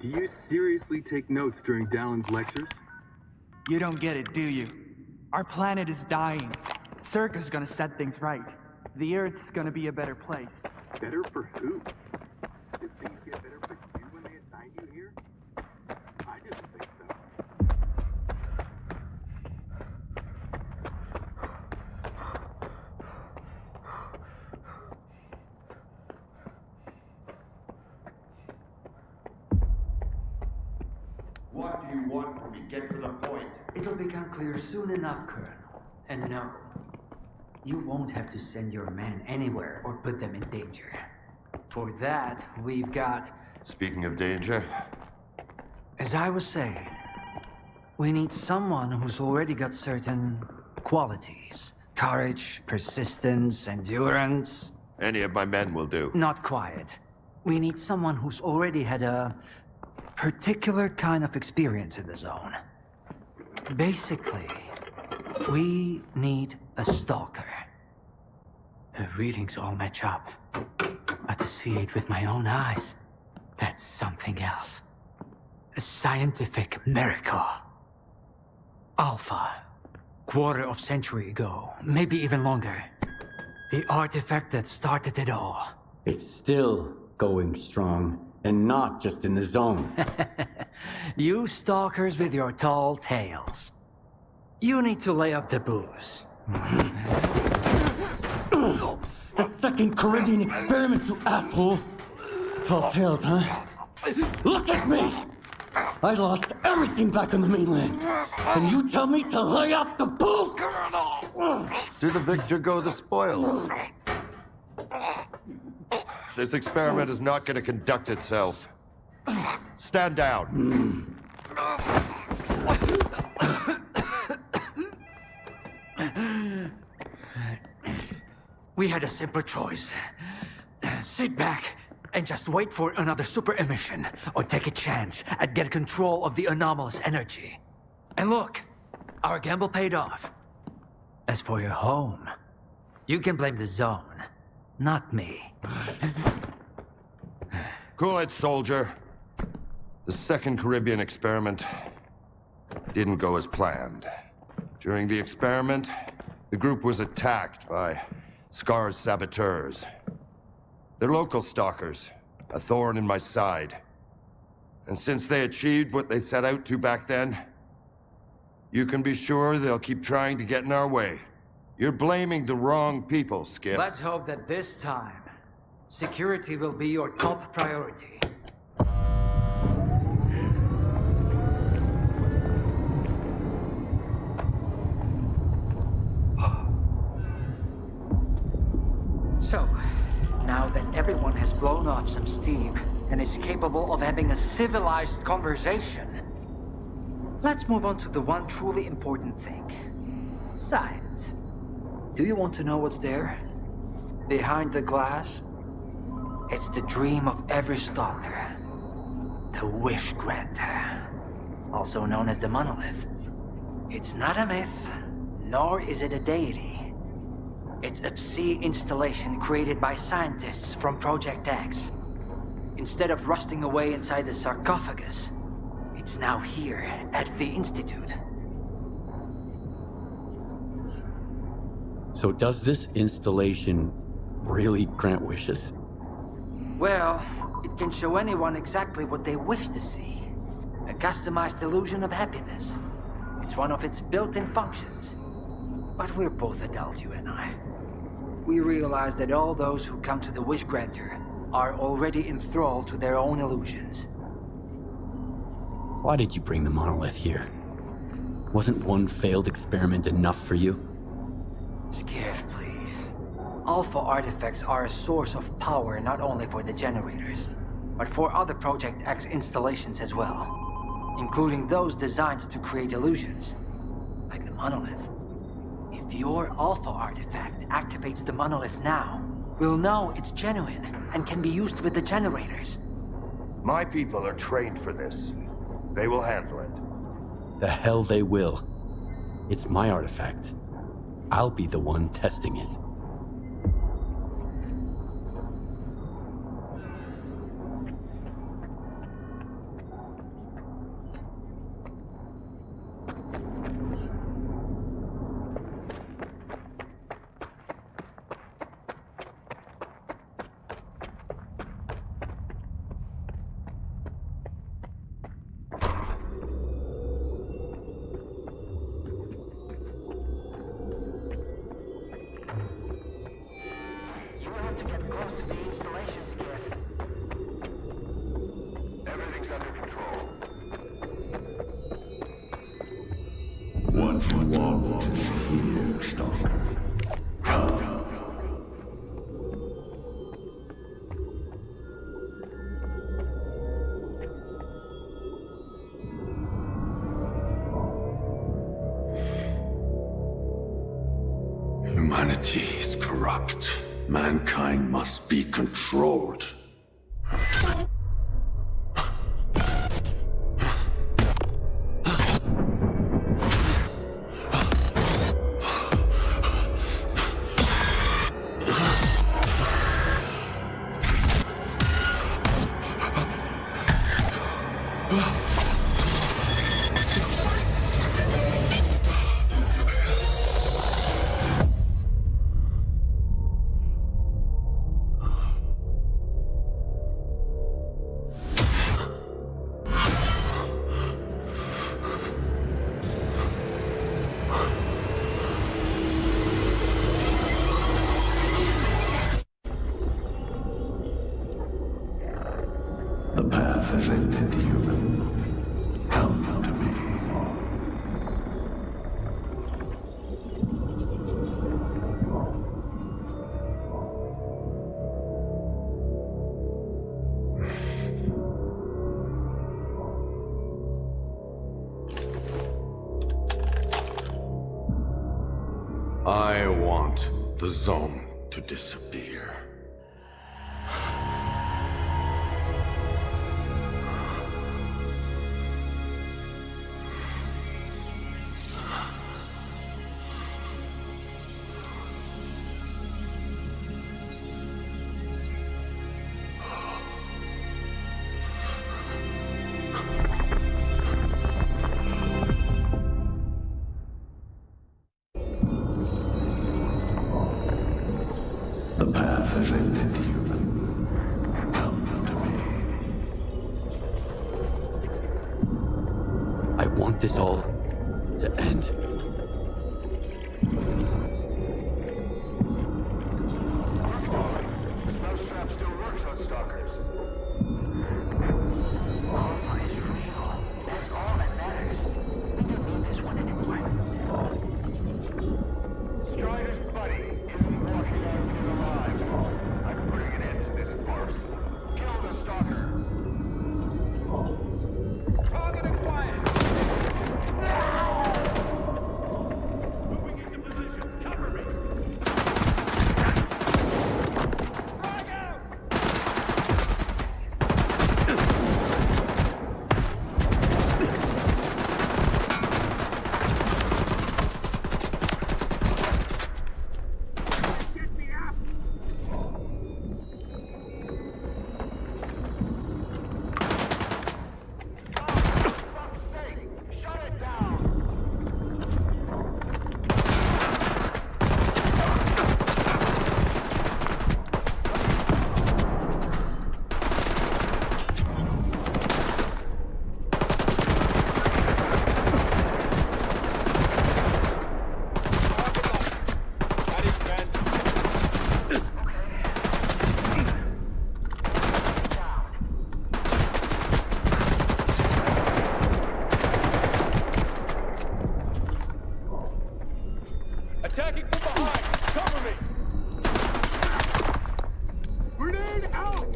Do you seriously take notes during Dallin's lectures? You don't get it, do you? Our planet is dying. S.T.A.L.K.E.R is gonna set things right. The Earth's gonna be a better place. Better for who? Did things get better for you when they assigned you here? I didn't think so. What do you want from me? Get to the point. It'll become clear soon enough, Colonel. And no, you won't have to send your men anywhere or put them in danger. For that, we've got... Speaking of danger, As I was saying, we need someone who's already got certain qualities. Courage, persistence, endurance. any of my men will do. Not quiet. We need someone who's already had a particular kind of experience in the zone. Basically, we need a stalker. The readings all match up. But to see it with my own eyes, that's something else. A scientific miracle. Alpha. Quarter of century ago, maybe even longer. The artifact that started it all. It's still going strong, and not just in the zone. You stalkers with your tall tales. You need to lay up the booze. The second Caribbean experiment, you asshole! Tall tales, huh? Look at me! I lost everything back on the mainland. And you tell me to lay off the booze? To the victor go the spoils. This experiment is not going to conduct itself. Stand down. We had a simple choice. Sit back and just wait for another super emission, or take a chance at getting control of the anomalous energy. And look, our gamble paid off. As for your home, you can blame the zone, not me. Cool it, soldier. The second Caribbean experiment didn't go as planned. During the experiment, the group was attacked by S.T.A.L.K.E.R's saboteurs. They're local stalkers, a thorn in my side. And since they achieved what they set out to back then, you can be sure they'll keep trying to get in our way. You're blaming the wrong people, Skif. Let's hope that this time, security will be your top priority. So, now that everyone has blown off some steam and is capable of having a civilized conversation, let's move on to the one truly important thing. Science. Do you want to know what's there? Behind the glass? It's the dream of every stalker. The wish granter. Also known as the monolith. It's not a myth, nor is it a deity. It's a Psi installation created by scientists from Project X. Instead of rusting away inside the sarcophagus, it's now here at the Institute. So does this installation really grant wishes? Well, it can show anyone exactly what they wish to see. A customized illusion of happiness. It's one of its built-in functions. But we're both adults, you and I. We realize that all those who come to the Wish Granter are already enthralled to their own illusions. Why did you bring the monolith here? Wasn't one failed experiment enough for you? Skif, please. Alpha artifacts are a source of power not only for the generators, but for other Project X installations as well, including those designed to create illusions, like the monolith. If your Alpha artifact activates the monolith now, we'll know it's genuine and can be used with the generators. My people are trained for this. They will handle it. The hell they will. It's my artifact. I'll be the one testing it. Humanity is corrupt. Mankind must be controlled. The path has ended, human. Come to me. I want the zone to disappear. The path has ended, human. Come to me. I want this all to end. Snow strap still works on stalkers. Alpha is real. That's all that matters. We don't need this one anymore. Strider's buddy isn't walking out of here alive. I'm putting an end to this farce. Kill the stalker. Target acquired. Moving into position. Cover me. Frag out. Get me up. For fuck's sake, shut it down. Attacking from behind! Cover me! Grenade out!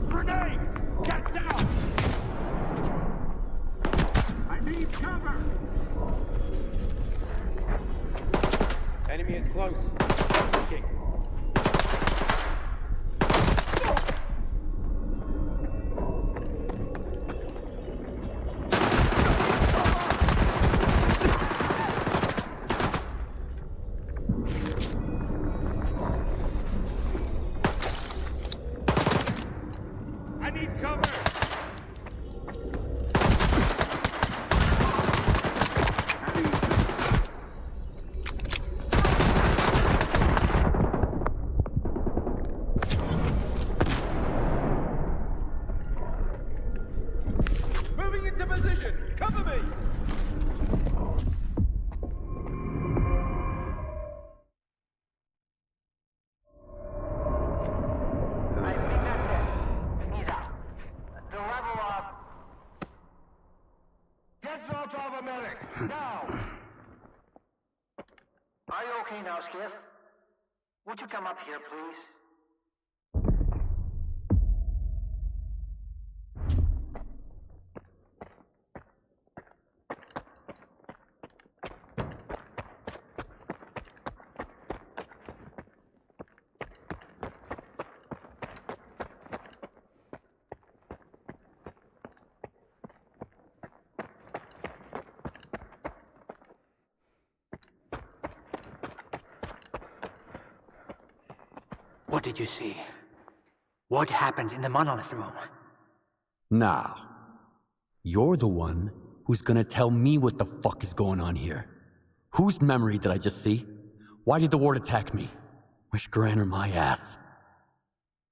Grenade! Get down! I need cover! Enemy is close. Looking. I need cover! Moving into position! Cover me! I think that's it. He's out. The level up. Get Zalt off a medic! Now! Are you okay now, Skif? Would you come up here, please? did you see? What happened in the monolith room? Now, you're the one who's gonna tell me what the fuck is going on here. Whose memory did I just see? Why did the ward attack me? Wish Granner my ass.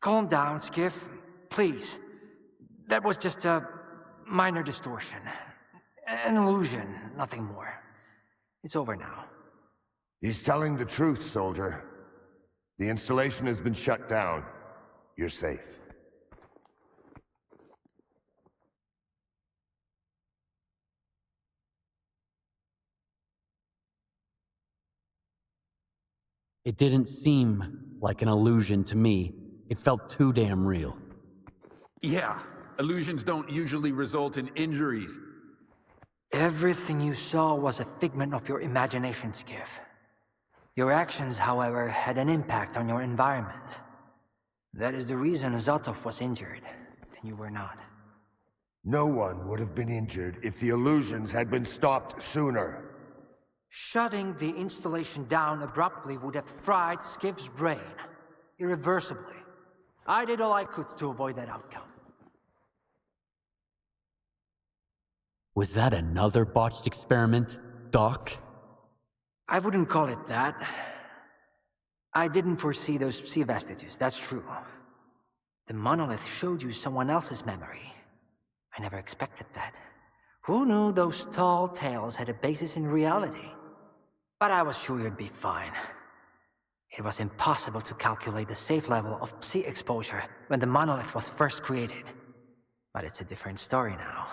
Calm down, Skif. Please. That was just a minor distortion. An illusion, nothing more. It's over now. He's telling the truth, soldier. The installation has been shut down. You're safe. It didn't seem like an illusion to me. It felt too damn real. Yeah, illusions don't usually result in injuries. Everything you saw was a figment of your imagination, Skif. Your actions, however, had an impact on your environment. That is the reason Zotov was injured, and you were not. No one would have been injured if the illusions had been stopped sooner. Shutting the installation down abruptly would have fried Skif's brain. Irreversibly. I did all I could to avoid that outcome. Was that another botched experiment, Doc? I wouldn't call it that. I didn't foresee those sea vestiges, that's true. The monolith showed you someone else's memory. I never expected that. Who knew those tall tales had a basis in reality? But I was sure you'd be fine. It was impossible to calculate the safe level of sea exposure when the monolith was first created. But it's a different story now.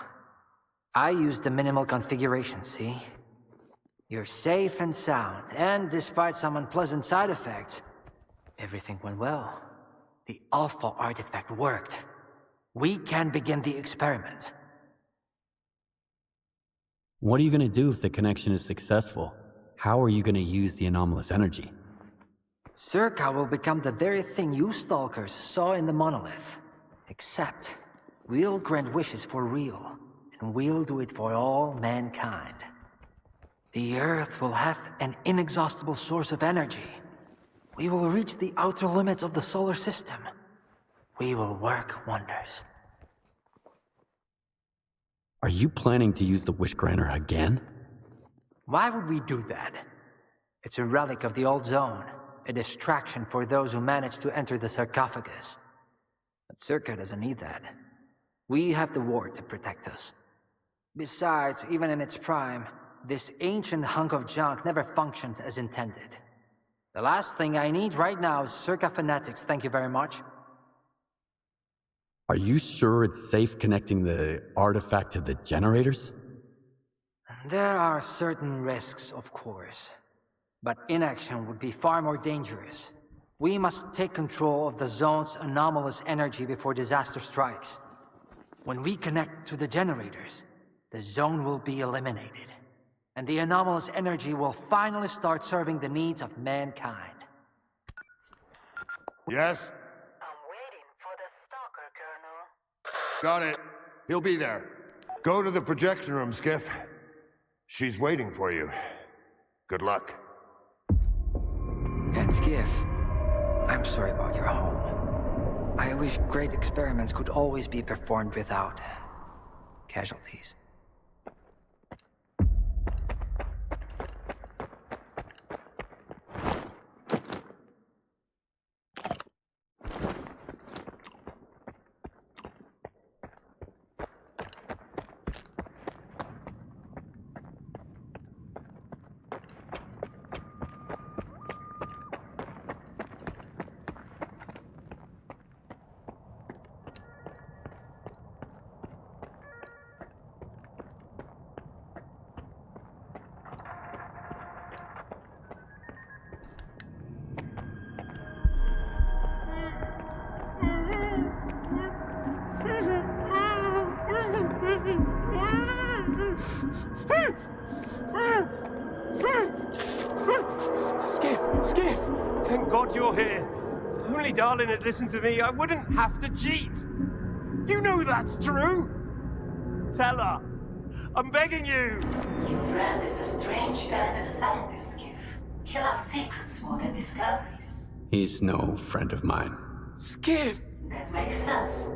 I used the minimal configuration, see? You're safe and sound, and despite some unpleasant side effects, everything went well. The Alpha artifact worked. We can begin the experiment. What are you gonna do if the connection is successful? How are you gonna use the anomalous energy? S.T.A.L.K.E.R will become the very thing you stalkers saw in the monolith. Except, we'll grant wishes for real, and we'll do it for all mankind. The Earth will have an inexhaustible source of energy. We will reach the outer limits of the solar system. We will work wonders. Are you planning to use the Wish Granter again? Why would we do that? It's a relic of the old zone, a distraction for those who manage to enter the sarcophagus. But S.T.A.L.K.E.R doesn't need that. We have the ward to protect us. Besides, even in its prime, this ancient hunk of junk never functioned as intended. The last thing I need right now is S.T.A.L.K.E.R fanatics, thank you very much. Are you sure it's safe connecting the artifact to the generators? There are certain risks, of course. But inaction would be far more dangerous. We must take control of the zone's anomalous energy before disaster strikes. When we connect to the generators, the zone will be eliminated. And the anomalous energy will finally start serving the needs of mankind. Yes? I'm waiting for the stalker, Colonel. Got it. He'll be there. Go to the projection room, Skif. She's waiting for you. Good luck. And Skif, I'm sorry about your home. I wish great experiments could always be performed without casualties. Skif! Thank God you're here. If only Darlin had listened to me, I wouldn't have to cheat. You know that's true. Tell her. I'm begging you. Your friend is a strange kind of scientist, Skif. He loves secrets more than discoveries. He's no friend of mine. Skif! That makes sense.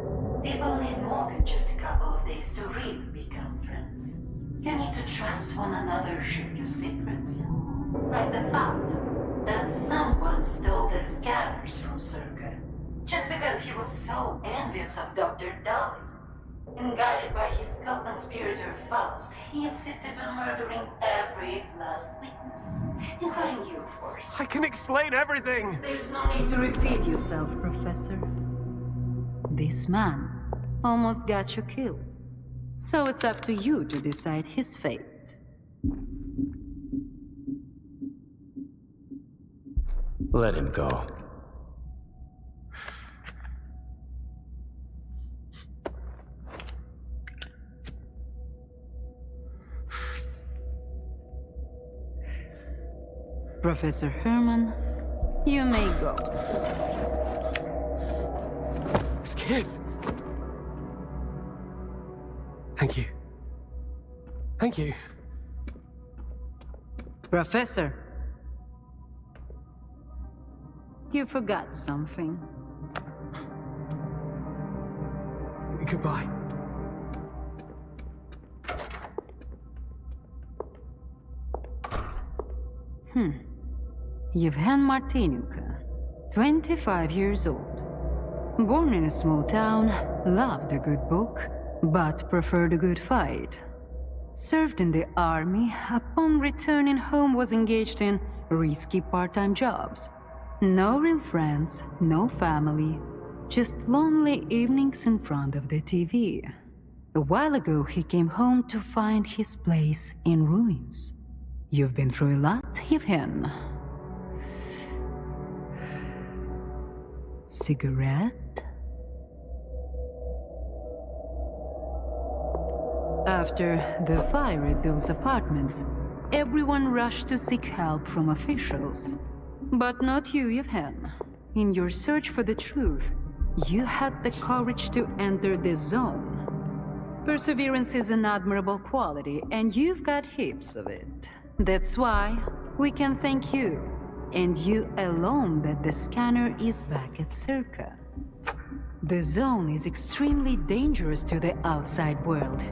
People need more than just a couple of days to really become friends. You need to trust one another, share your secrets. Like the fact that someone stole the scanners from S.T.A.L.K.E.R. just because he was so envious of Dr. Dolly. And guided by his co-conspirator Faust, he insisted on murdering every last witness. Including you, of course. I can explain everything! There's no need to repeat yourself, Professor. This man almost got you killed. So it's up to you to decide his fate. Let him go. Professor Herman, you may go. Skif! Thank you. Thank you. Professor, you forgot something. Goodbye. Yevhen Martinenko, 25 years old. Born in a small town, loved a good book, but preferred a good fight. Served in the army, upon returning home was engaged in risky part-time jobs. No real friends, no family, just lonely evenings in front of the TV. A while ago he came home to find his place in ruins. You've been through a lot, Yevhen. Cigarette? After the fire at those apartments, everyone rushed to seek help from officials. But not you, Yevhen. In your search for the truth, you had the courage to enter the zone. Perseverance is an admirable quality, and you've got heaps of it. That's why we can thank you, and you alone, that the scanner is back at S.T.A.L.K.E.R. The zone is extremely dangerous to the outside world.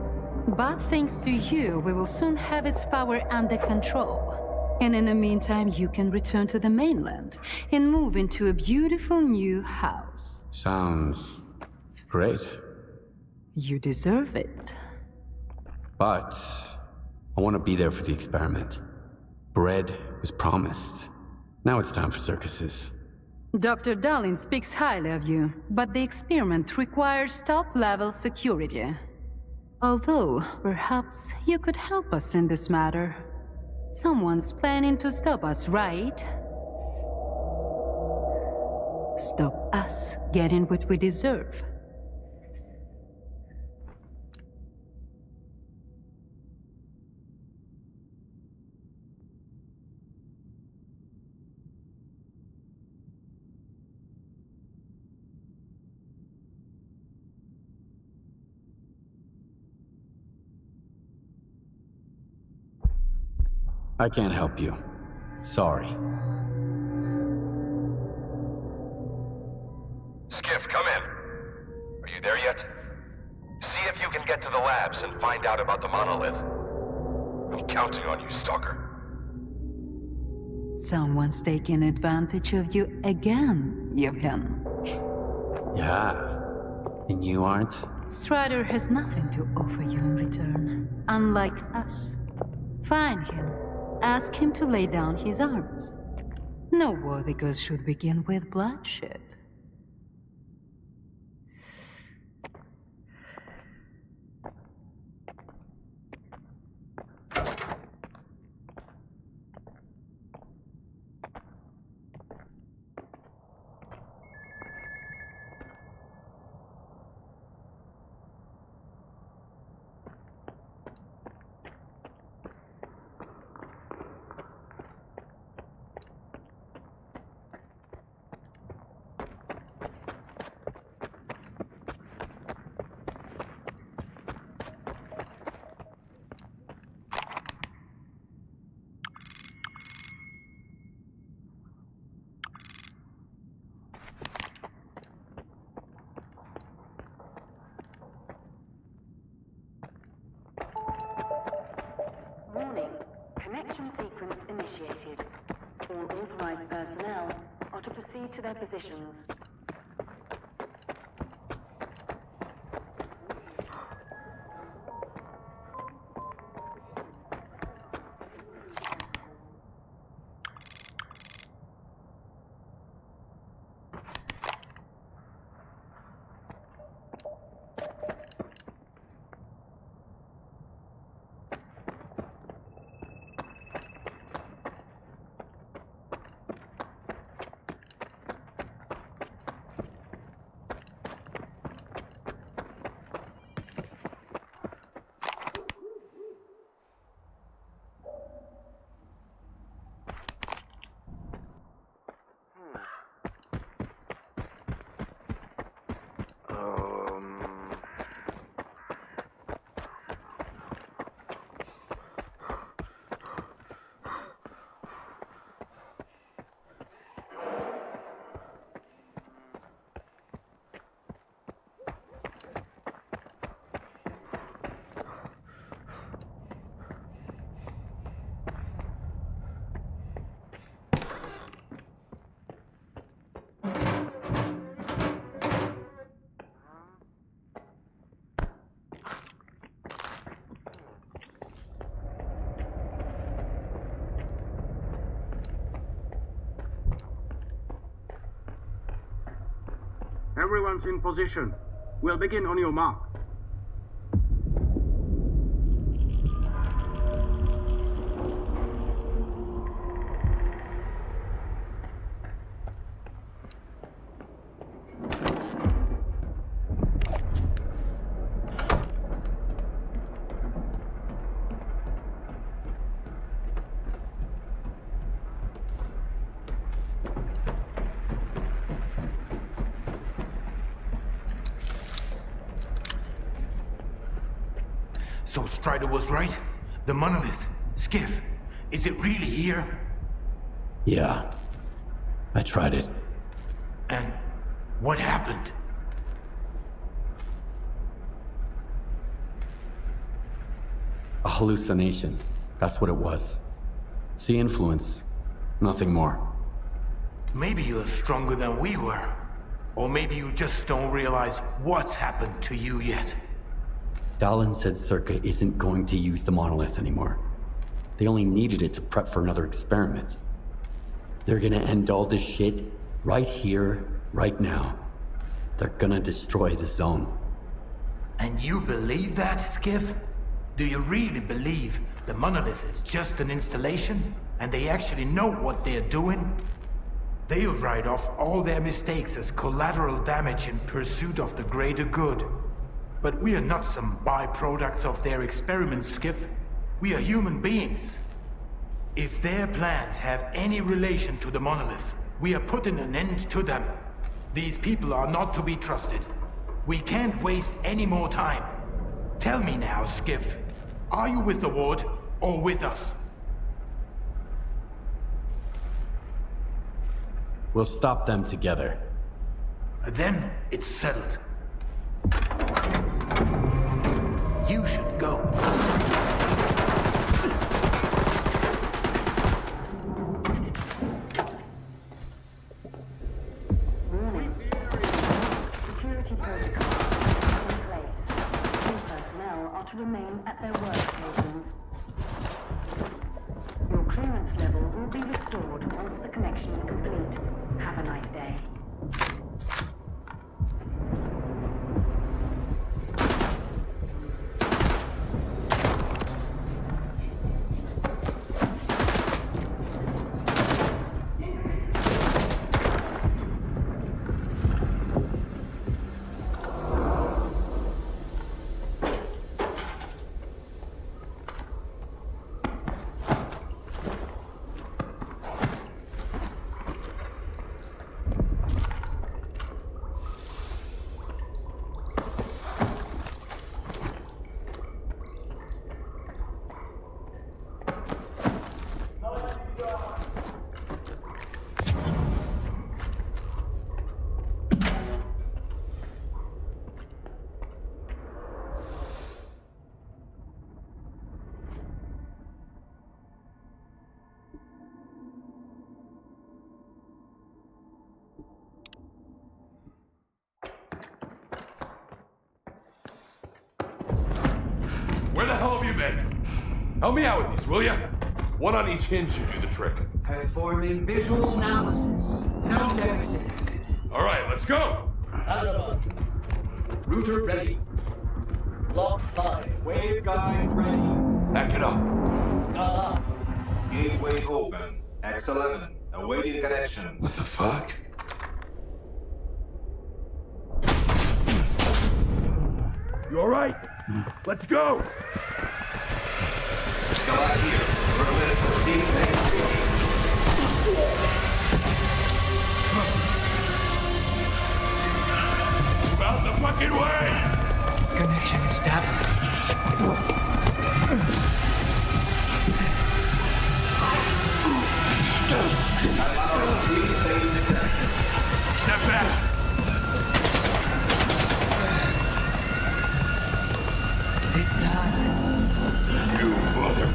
But thanks to you, we will soon have its power under control. And in the meantime, you can return to the mainland and move into a beautiful new house. Sounds great. You deserve it. But I want to be there for the experiment. Bread was promised. Now it's time for circuses. Dr. Darling speaks highly of you, but the experiment requires top-level security. Although, perhaps you could help us in this matter. Someone's planning to stop us, right? Stop us getting what we deserve. I can't help you. Sorry. Skif, come in. Are you there yet? See if you can get to the labs and find out about the monolith. I'm counting on you, Stalker. Someone's taking advantage of you again, Yevhen. Yeah. And you aren't? Strider has nothing to offer you in return, unlike us. Find him. Ask him to lay down his arms. No war because should begin with bloodshed. Connection sequence initiated. All authorized personnel are to proceed to their positions. Everyone's in position. We'll begin on your mark. So Strider was right? The monolith, Skif, is it really here? Yeah. I tried it. And what happened? A hallucination. That's what it was. See influence. Nothing more. Maybe you're stronger than we were. Or maybe you just don't realize what's happened to you yet. Dallin said S.T.A.L.K.E.R isn't going to use the monolith anymore. They only needed it to prep for another experiment. They're gonna end all this shit right here, right now. They're gonna destroy the zone. And you believe that, Skif? Do you really believe the monolith is just an installation? And they actually know what they're doing? They'll write off all their mistakes as collateral damage in pursuit of the greater good. But we are not some byproducts of their experiments, Skif. We are human beings. If their plans have any relation to the monolith, we are putting an end to them. These people are not to be trusted. We can't waste any more time. Tell me now, Skif. Are you with the Ward or with us? We'll stop them together. Then it's settled. You should go. Warning. Security protocols are in place. All personnel are to remain at their workstations. Your clearance level will be restored once the connection is complete. Have a nice day. Help me out with these, will ya? One on each hinge should do the trick. Performing visual analysis. No deficit. Alright, let's go! Azamat. Router ready. Block 5. Waveguide ready. Back it up. ST.A.L.K.E.R. Gateway open. X11. Awaiting connection. What the fuck? You alright? Let's go! Here. Request received main. Out the fucking way! Connection established. Step back! It's done. You mother...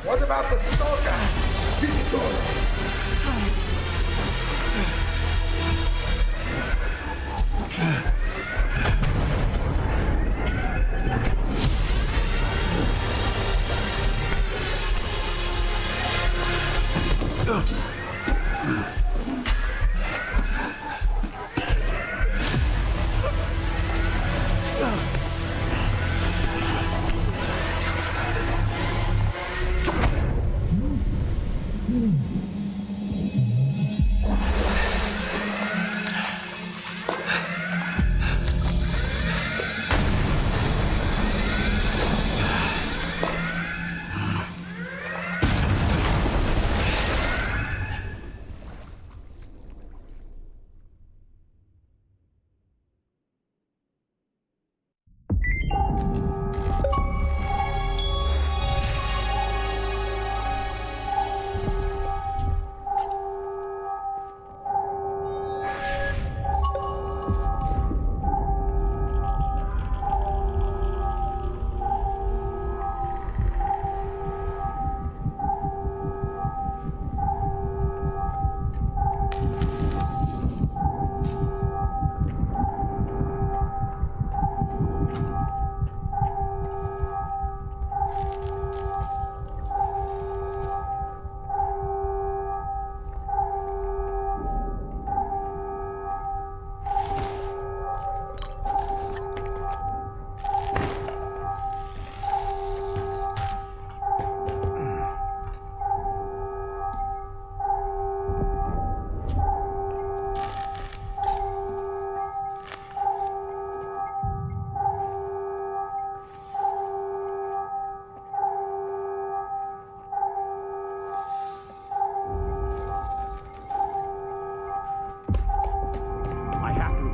What about the S.T.A.L.K.E.R?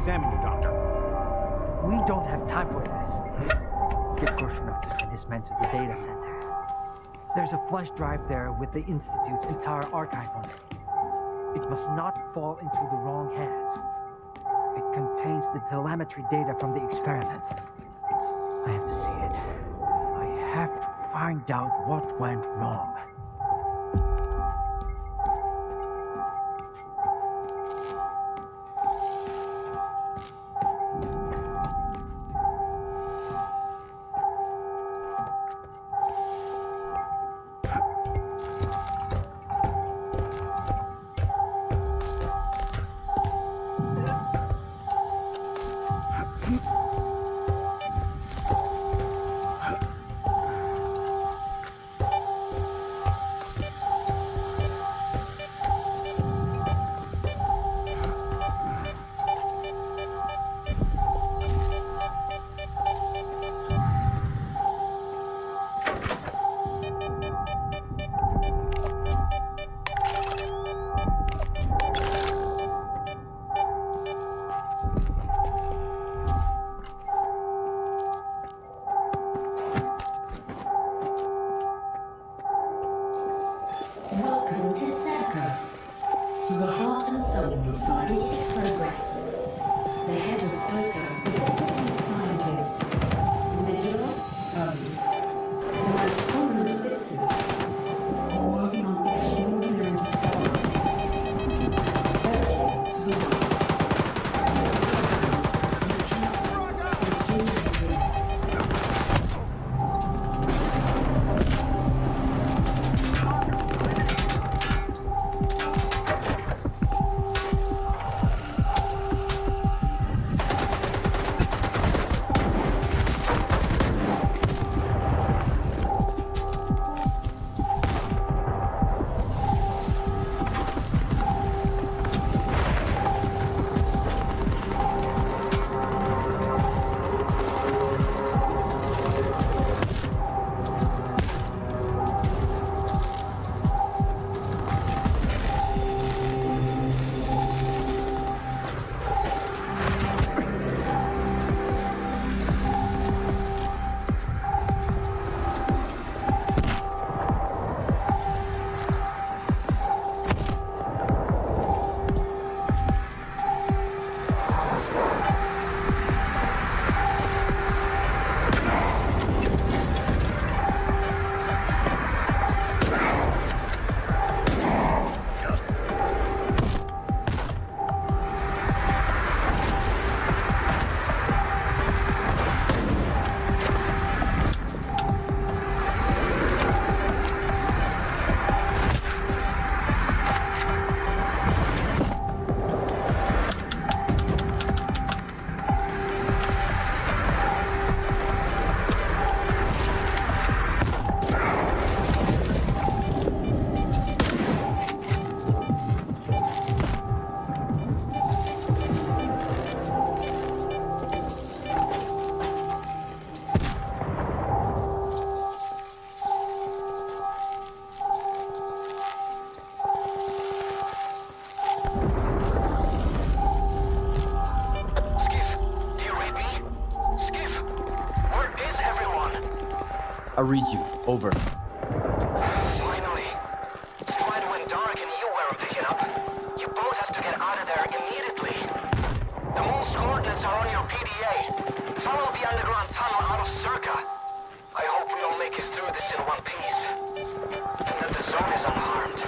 examine you, Doctor. We don't have time for this. Get Korshunov to send his men to the data center. There's a flash drive there with the Institute's entire archive on it. It must not fall into the wrong hands. It contains the telemetry data from the experiment. I have to see it. I have to find out what went wrong. Welcome to S.T.A.L.K.E.R, the heart and soul of scientific progress. The head of S.T.A.L.K.E.R is a brilliant scientist, Major O. The most prominent physicists are working on extraordinary discoveries, especially to the world. I read you. Over. Finally. Despite when Dark and you were picking up, you both have to get out of there immediately. The moon's coordinates are on your PDA. Follow the underground tunnel out of Circa. I hope we all make it through this in one piece. And that the zone is unharmed.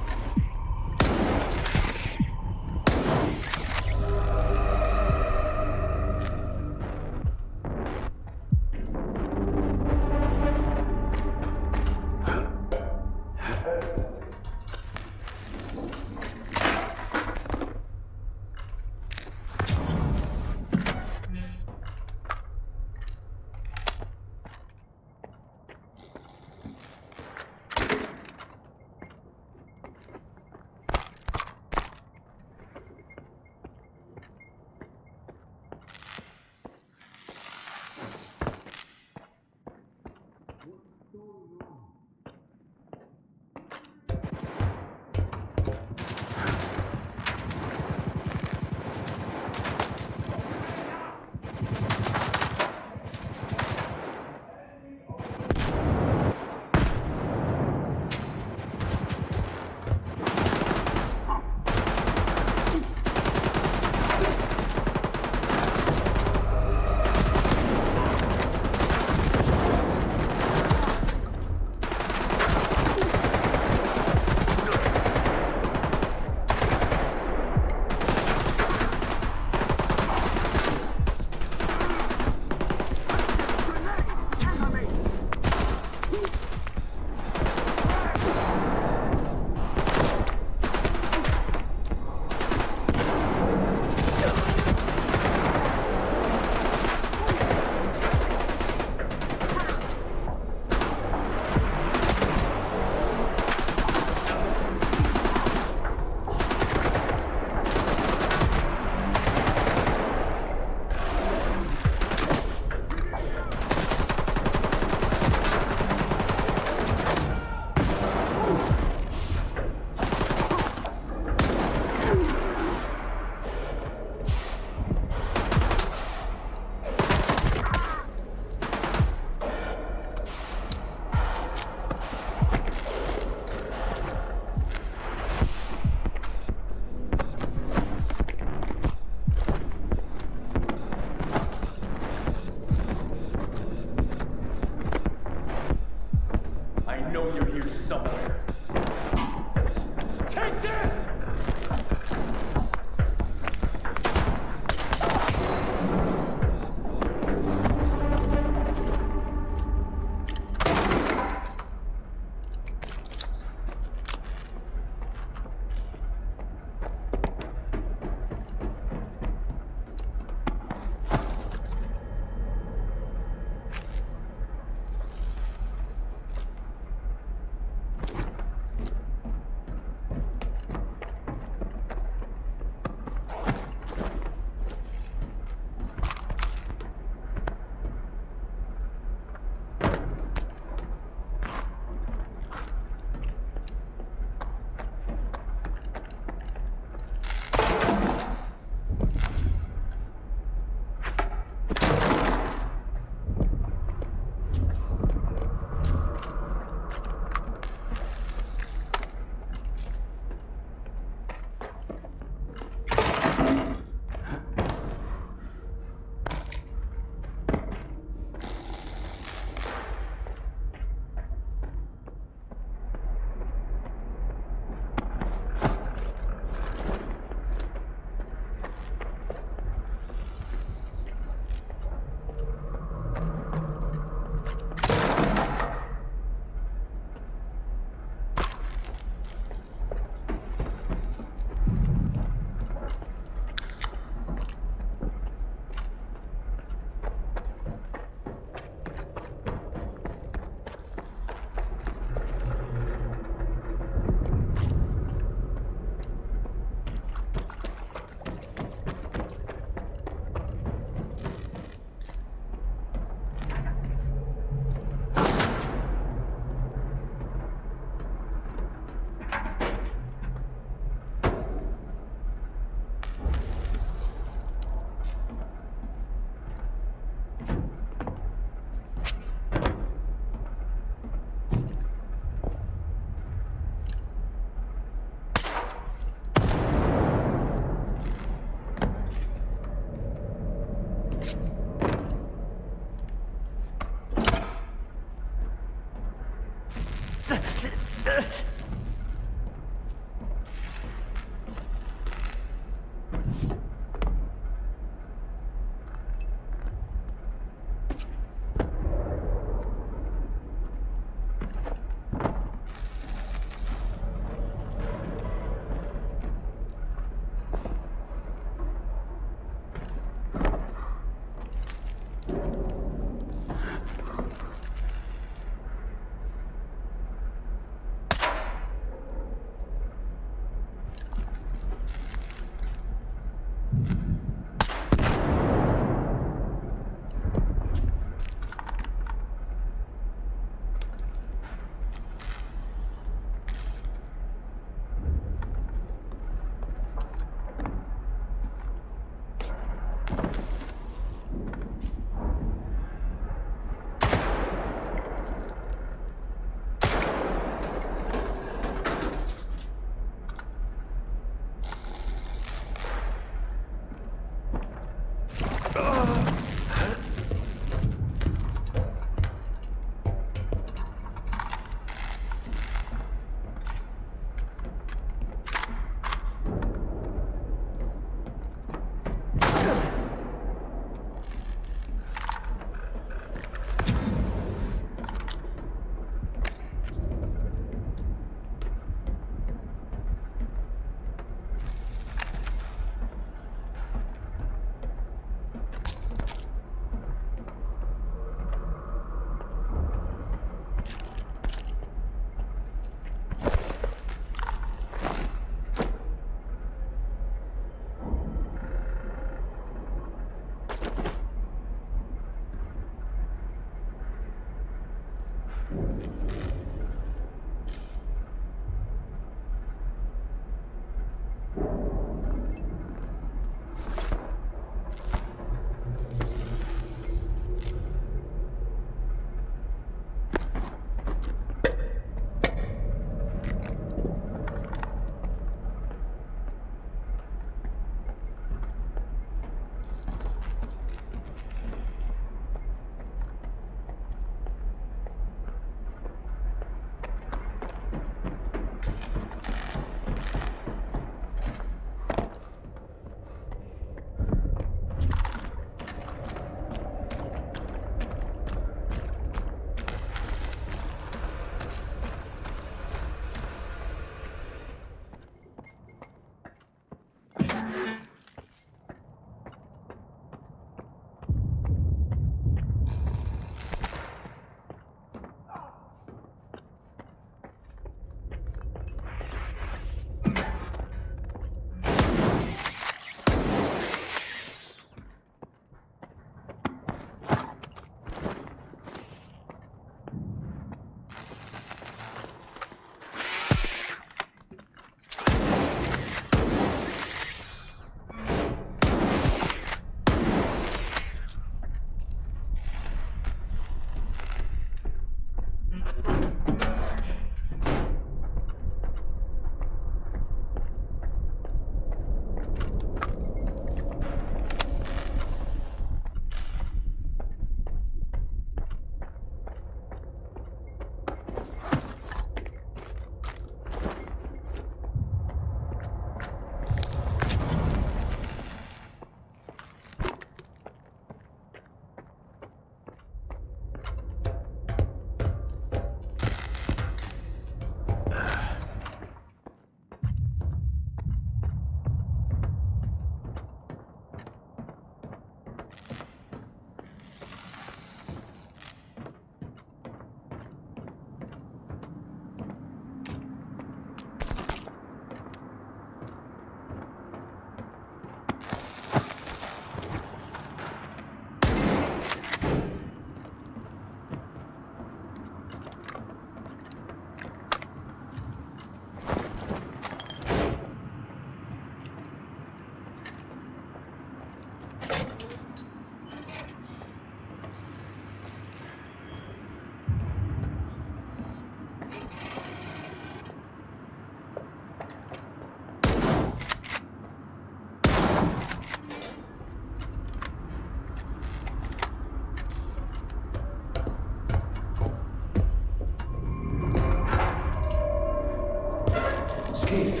Skif.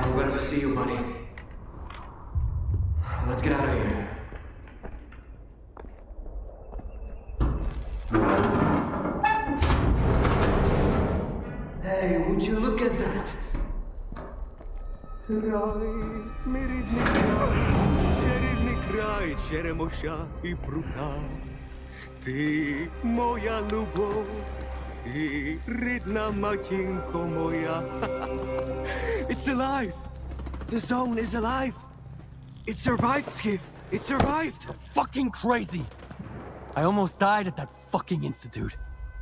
I'm glad to see you, buddy. Let's get out of here. Hey, would you look at that? Мій рідний край, черемоша і прута. Ти моя любов і рідна матінко моя. It's alive! The zone is alive! It survived, Skif! It survived! Fucking crazy! I almost died at that fucking institute.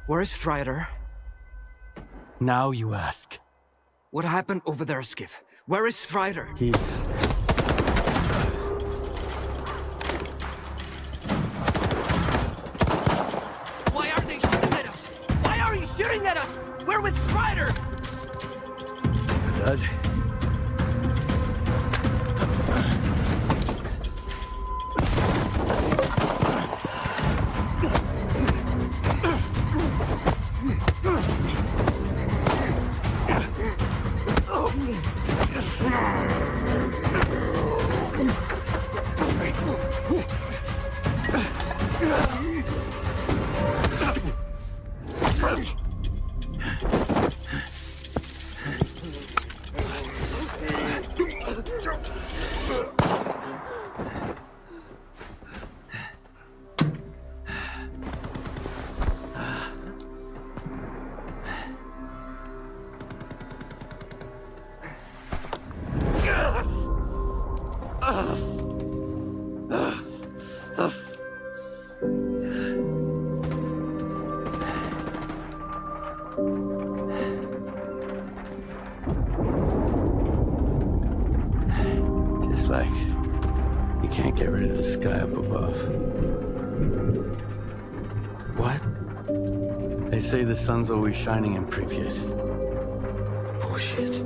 Where is Strider? Now you ask. What happened over there, Skif? Where is Strider? He's... Why are they shooting at us? Why are you shooting at us? We're with Strider! Dead. Just like you can't get rid of the sky up above. What? They say the sun's always shining in Pripyat. Bullshit.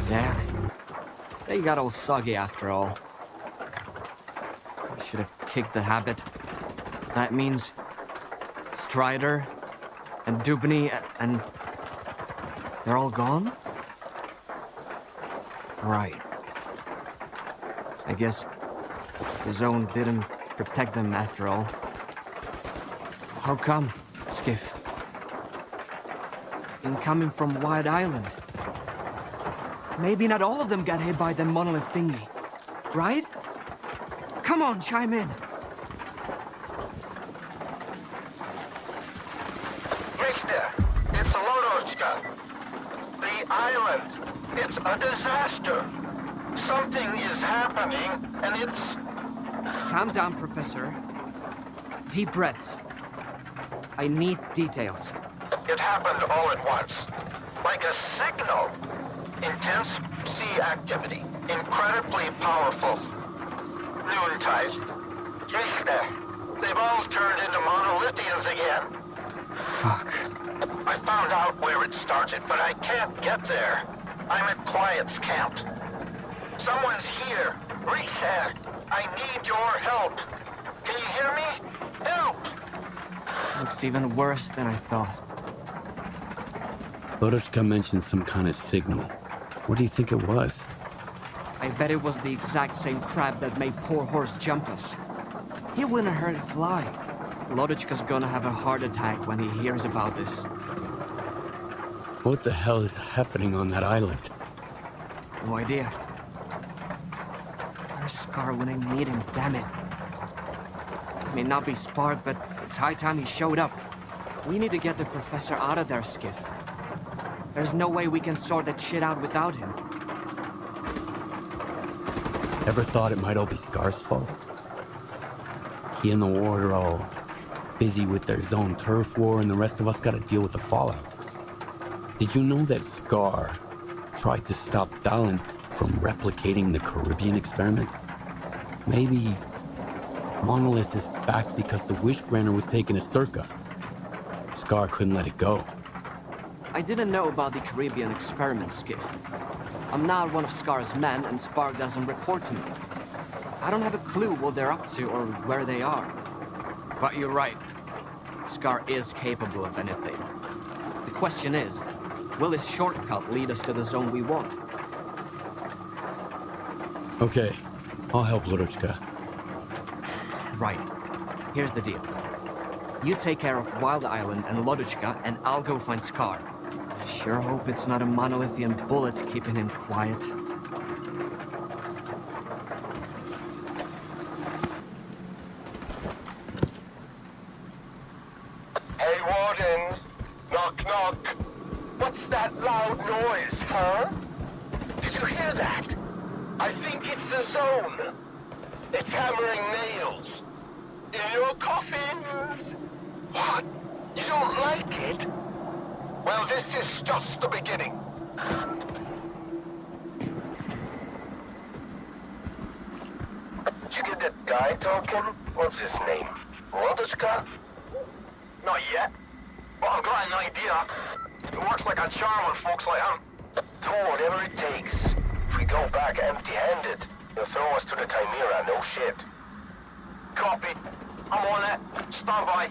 Yeah. They got all soggy after all. I should have kicked the habit. That means Strider and Dubny and they're all gone? Right. I guess the zone didn't protect them after all. How come, Skif? In coming from Wide Island. Maybe not all of them got hit by the monolith thingy, right? Come on, chime in. Mister, it's Lodotchka. The island, it's a disaster. Something is happening, and it's... Calm down, Professor. Deep breaths. I need details. It happened all at once. Like a signal. Intense sea activity. Incredibly powerful. Noontide. Mister, they've all turned into monolithians again. Fuck. I found out where it started, but I can't get there. I'm at Quiet's camp. Someone's here. Richter, I need your help. Can you hear me? Help! Looks even worse than I thought. Lodotchka mentioned some kind of signal. What do you think it was? I bet it was the exact same crab that made poor horse jump us. He wouldn't hurt it fly. Lodotchka's gonna have a heart attack when he hears about this. What the hell is happening on that island? No idea. Where's Scar when I need him, damn it? May not be smart, but it's high time he showed up. We need to get the professor out of there, Skif. There's no way we can sort that shit out without him. Ever thought it might all be Scar's fault? He and the Ward are all busy with their zone turf war, and the rest of us gotta deal with the fallout. Did you know that Scar tried to stop Dallin from replicating the Caribbean experiment? Maybe Monolith is back because the wish granter was taken to Circa. Scar couldn't let it go. I didn't know about the Caribbean experiment, Skif. I'm not one of Scar's men, and Spark doesn't report to me. I don't have a clue what they're up to or where they are. But you're right. Scar is capable of anything. The question is, will his shortcut lead us to the zone we want? Okay, I'll help Lodotchka. Right. Here's the deal. You take care of Wild Island and Lodotchka, and I'll go find Scar. I sure hope it's not a monolithian bullet keeping him quiet. Hey, Wardens. Knock, knock. What's that loud noise, huh? Did you hear that? I think it's the zone. It's hammering nails. In your coffins. What? You don't like it? Well, this is just the beginning. Did you get that guy talking? What's his name? Lodotchka? Not yet. But I've got an idea. It works like a charm on folks like him. Do whatever it takes. If we go back empty-handed, he'll throw us to the Chimera, no shit. Copy. I'm on it. Stand by.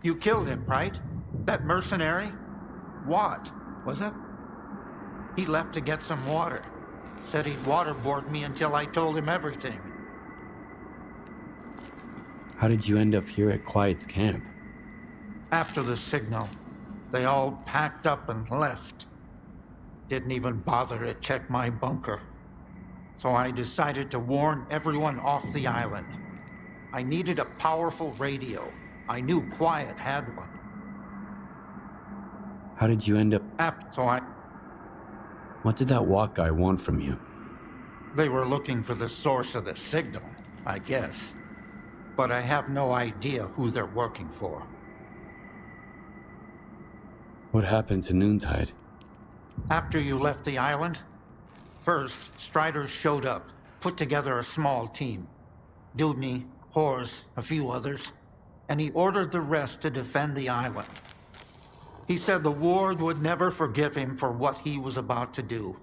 You killed him, right? That mercenary? What was it? He left to get some water. Said he'd waterboard me until I told him everything. How did you end up here at Quiet's camp? After the signal, they all packed up and left. Didn't even bother to check my bunker. So I decided to warn everyone off the island. I needed a powerful radio. I knew Quiet had one. How did you end up... So What did that walk guy want from you? They were looking for the source of the signal, I guess. But I have no idea who they're working for. What happened to Noontide? After you left the island, first, Striders showed up, put together a small team. Dudney, Hors, a few others, and he ordered the rest to defend the island. He said the ward would never forgive him for what he was about to do.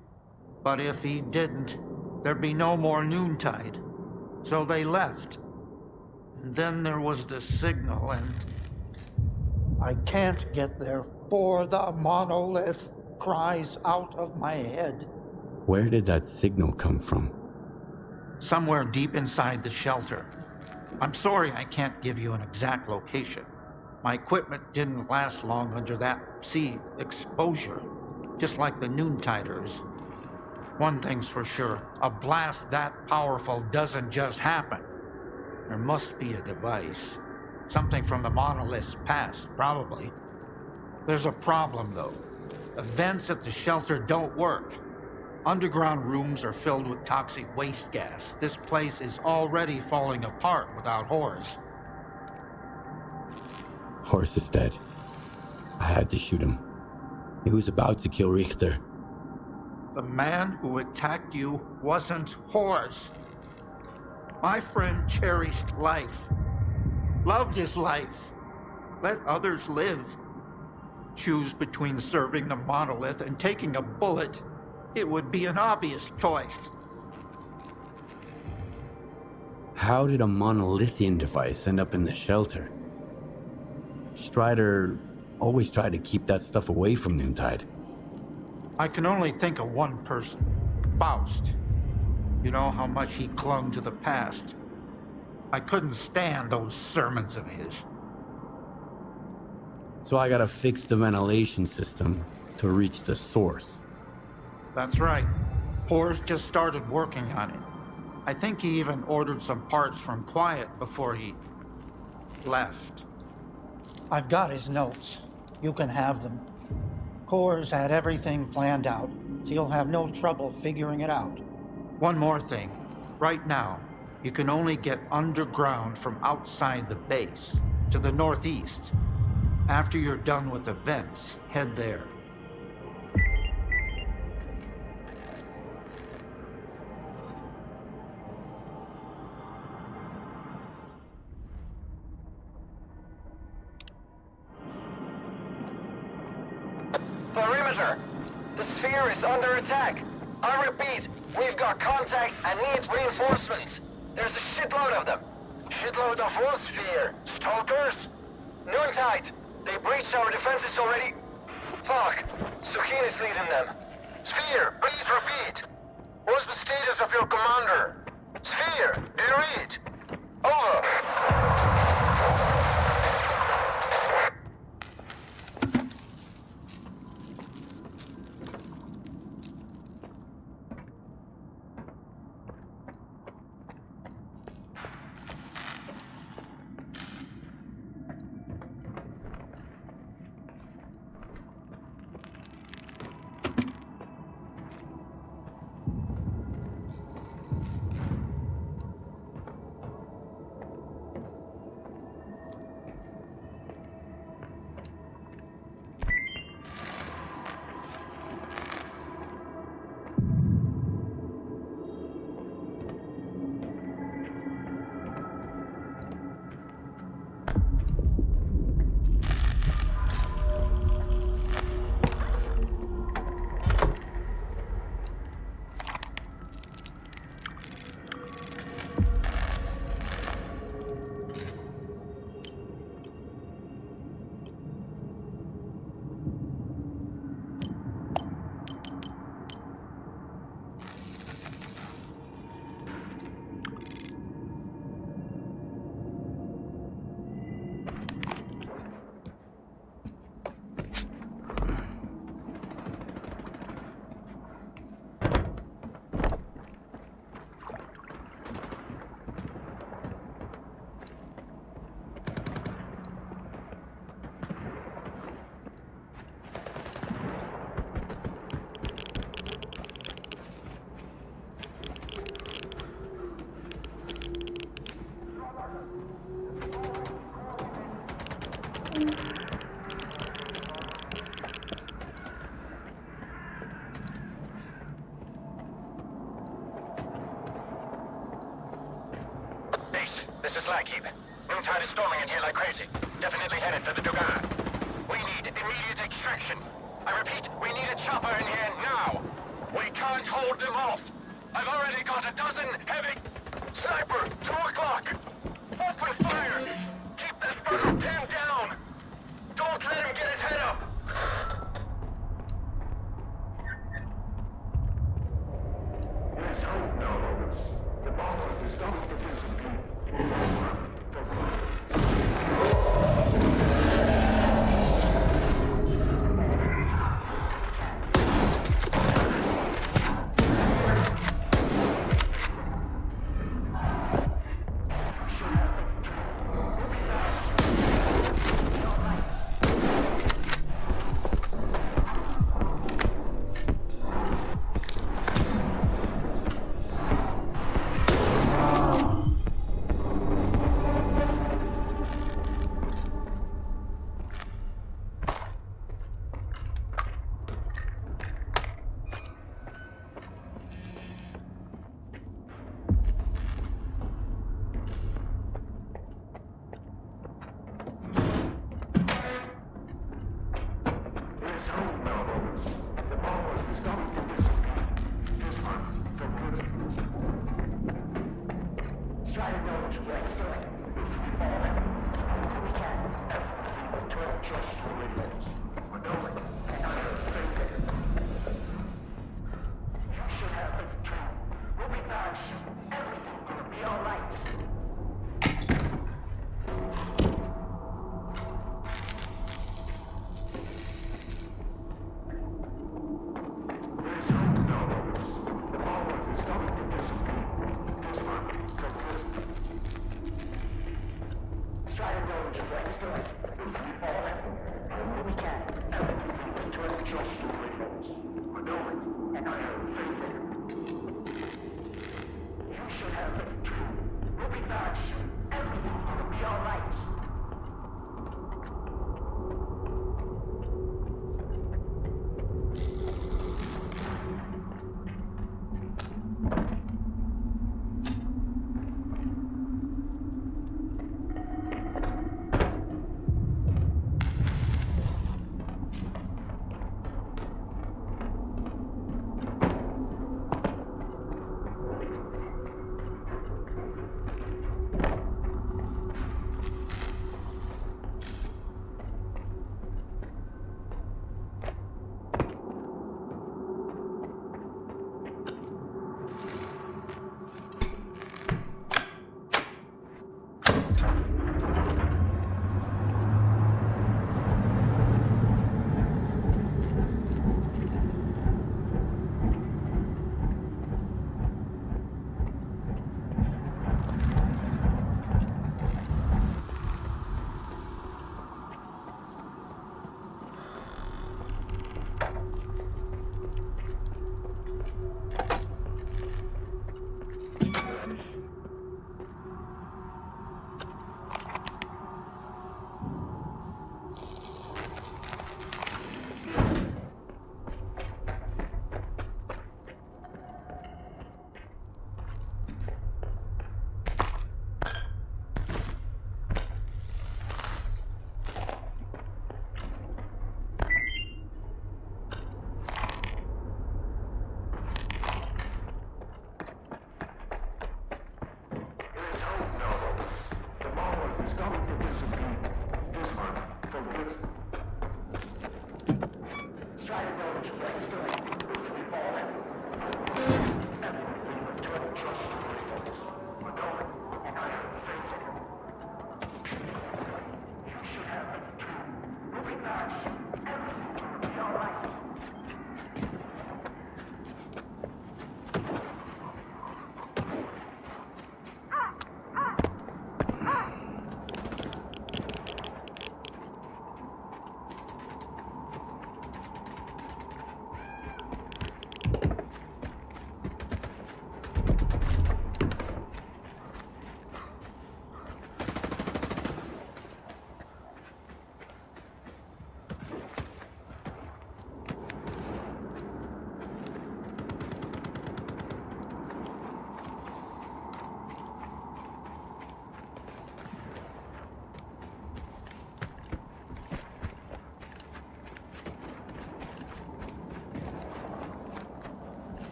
But if he didn't, there'd be no more Noontide. So they left. And then there was the signal, and I can't get there, for the monolith cries out of my head. Where did that signal come from? Somewhere deep inside the shelter. I'm sorry I can't give you an exact location. My equipment didn't last long under that sea exposure, just like the Noontiders. One thing's for sure, a blast that powerful doesn't just happen. There must be a device. Something from the monolith's past, probably. There's a problem, though. The vents at the shelter don't work. Underground rooms are filled with toxic waste gas. This place is already falling apart without Horus. Horus is dead. I had to shoot him. He was about to kill Richter. The man who attacked you wasn't Horus. My friend cherished life. Loved his life. Let others live. Choose between serving the monolith and taking a bullet. It would be an obvious choice. How did a monolithian device end up in the shelter? Strider always tried to keep that stuff away from Noontide. I can only think of one person. Faust. You know how much he clung to the past. I couldn't stand those sermons of his. So I gotta fix the ventilation system to reach the source. That's right. Hors just started working on it. I think he even ordered some parts from Quiet before he left. I've got his notes. You can have them. Core's had everything planned out, so you'll have no trouble figuring it out. One more thing. Right now, you can only get underground from outside the base, to the northeast. After you're done with the vents, head there. Perimeter! The sphere is under attack! I repeat, we've got contact and need reinforcements! There's a shitload of them! Shitload of what sphere? Stalkers? Noontide! They breached our defenses already! Fuck! Sukin is leading them! Sphere, please repeat! What's the status of your commander? Sphere, do you read? Over! This is S.T.A.L.K.E.R. New tide is storming in here like crazy. Definitely headed for the Dugan. We need immediate extraction. I repeat, we need a chopper in here now. We can't hold them off. I've already got a dozen heavy... Sniper, 2 o'clock! Open fire! Keep that fucker pinned down! Don't let him get his head up! There's hope now, Lawrence. The monolith is going to disappear.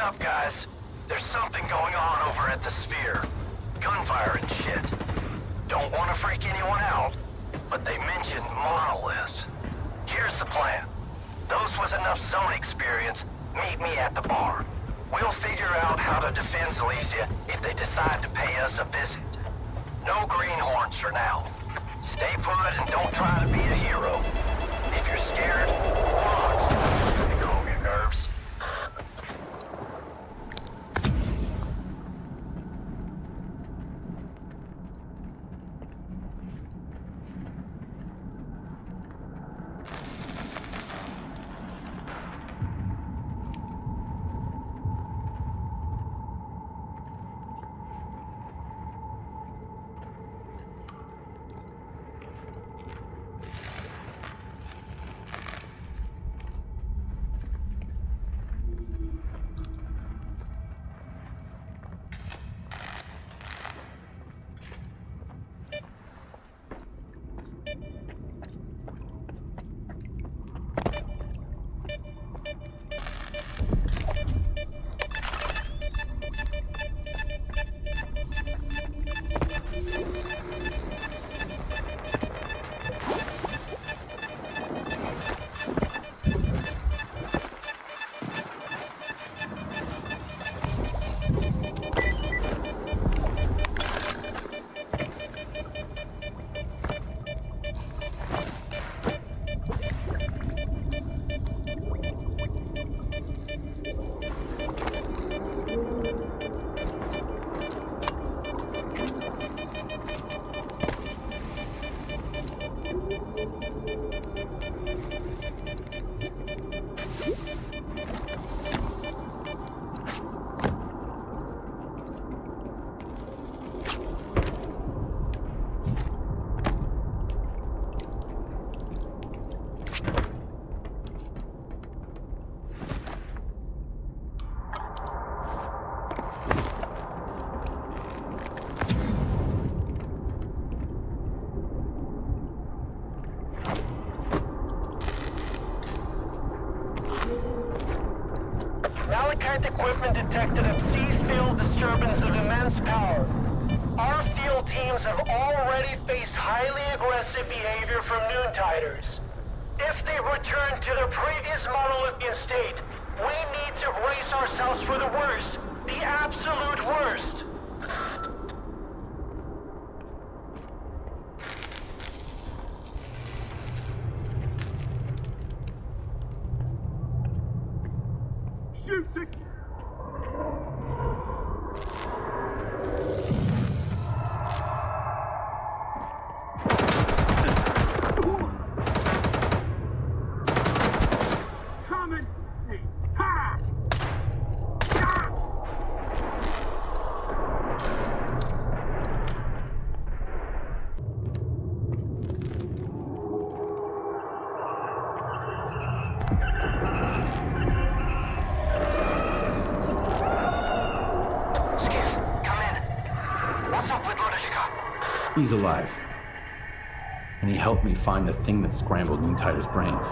up, guys. There's something going on over at the Sphere. Gunfire and shit. Don't want to freak anyone out, but they mentioned monoliths. Here's the plan. Those with enough zone experience, meet me at the bar. We'll figure out how to defend Silesia if they decide to pay us a visit. No greenhorns for now. Stay put and don't try to be a hero. If you're scared, relax. Calm your nerves. Equipment detected a sea-filled disturbance of immense power. Our field teams have already faced highly aggressive behavior from Noontiders. If they've returned to their previous monolithian state, we need to brace ourselves for the worst. The absolute worst. Shoot it! He's alive. And he helped me find the thing that scrambled Noontider's brains.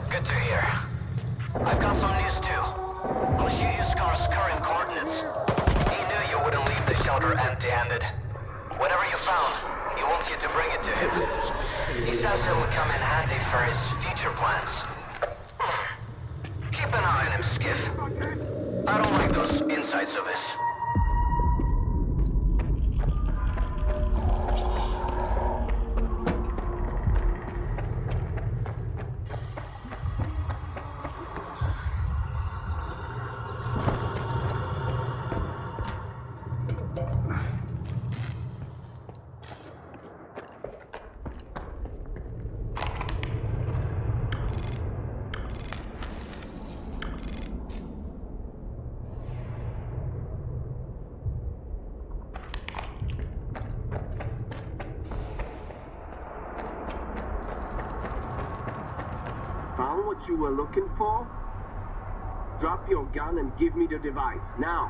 Good to hear. I've got some news too. I'll shoot you S.T.A.L.K.E.R's current coordinates. He knew you wouldn't leave the shelter empty-handed. Whatever you found, he wants you to bring it to him. He says it will come in handy for his future plans. Keep an eye on him, Skif. I don't like those insights of his. Found what you were looking for? Drop your gun and give me the device, now!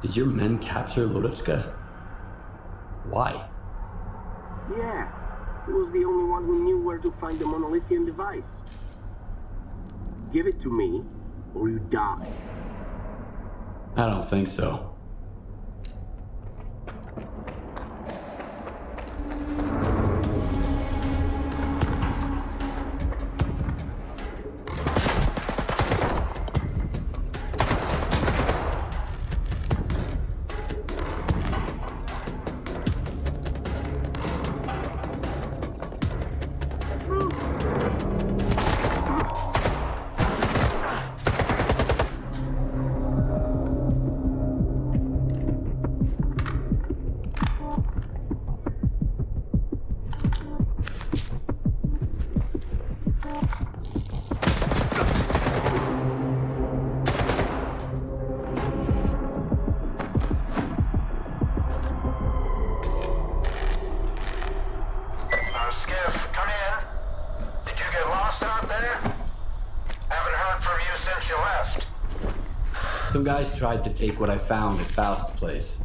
Did your men capture Lodovska? Why? Yeah, he was the only one who knew where to find the monolithian device. Give it to me, or you die. I don't think so. Some guys tried to take what I found at Faust's place.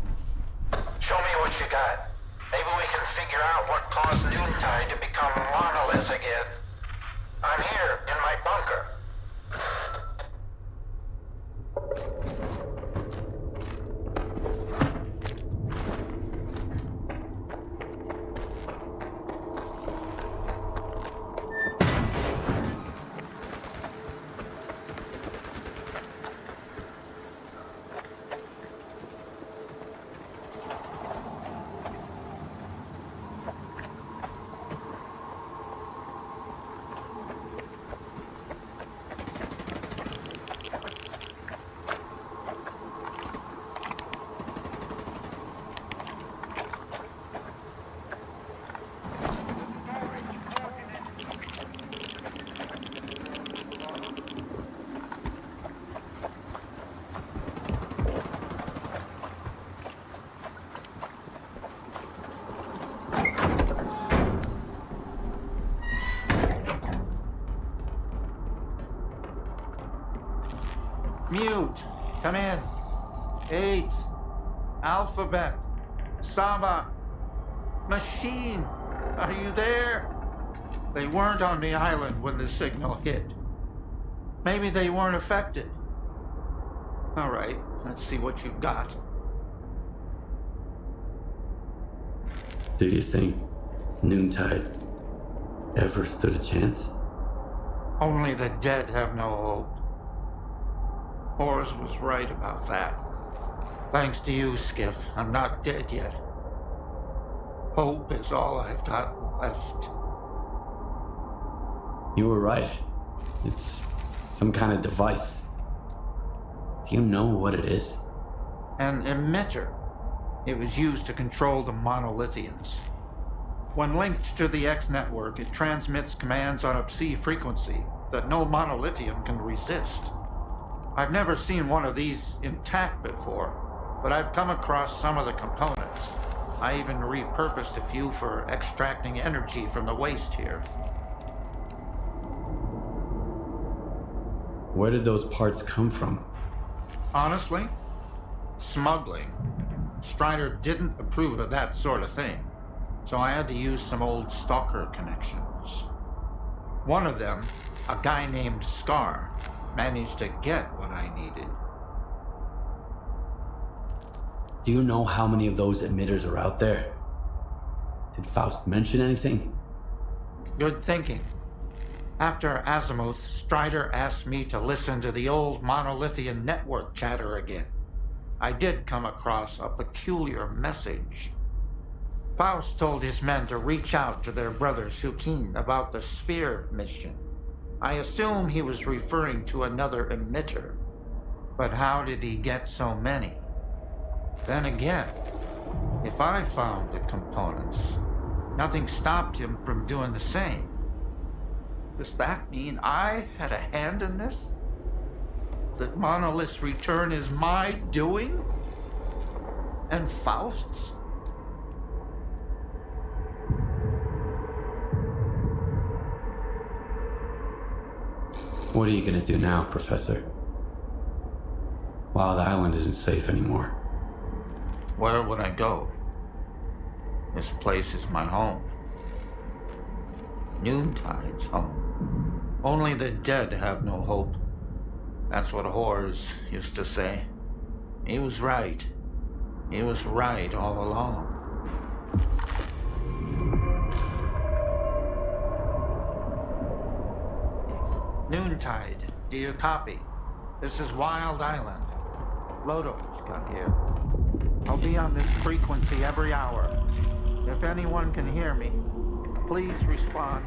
Show me what you got. Maybe we can figure out what caused Noontide to become monolith again. I'm here, in my bunker. Mute, come in. 8, alphabet, Saba, machine, are you there? They weren't on the island when the signal hit. Maybe they weren't affected. All right, let's see what you've got. Do you think Noontide ever stood a chance? Only the dead have no hope. Horace was right about that. Thanks to you, Skif, I'm not dead yet. Hope is all I've got left. You were right. It's some kind of device. Do you know what it is? An emitter. It was used to control the monolithians. When linked to the X network, it transmits commands on a psi frequency that no monolithian can resist. I've never seen one of these intact before, but I've come across some of the components. I even repurposed a few for extracting energy from the waste here. Where did those parts come from? Honestly, smuggling. Strider didn't approve of that sort of thing, so I had to use some old stalker connections. One of them, a guy named S.T.A.L.K.E.R, managed to get what I needed. Do you know how many of those emitters are out there? Did Faust mention anything? Good thinking. After Azimuth, Strider asked me to listen to the old monolithian network chatter again. I did come across a peculiar message. Faust told his men to reach out to their brother Sukin about the S.T.A.L.K.E.R mission. I assume he was referring to another emitter. But how did he get so many? Then again, if I found the components, nothing stopped him from doing the same. Does that mean I had a hand in this? That Monolith's return is my doing? And Faust's? What are you gonna do now, Professor? Wild Island isn't safe anymore. Where would I go? This place is my home. Noontide's home. Only the dead have no hope. That's what Horrors used to say. He was right. He was right all along. Noontide, do you copy? This is Wild Island. Lodo's got here. I'll be on this frequency every hour. If anyone can hear me, please respond.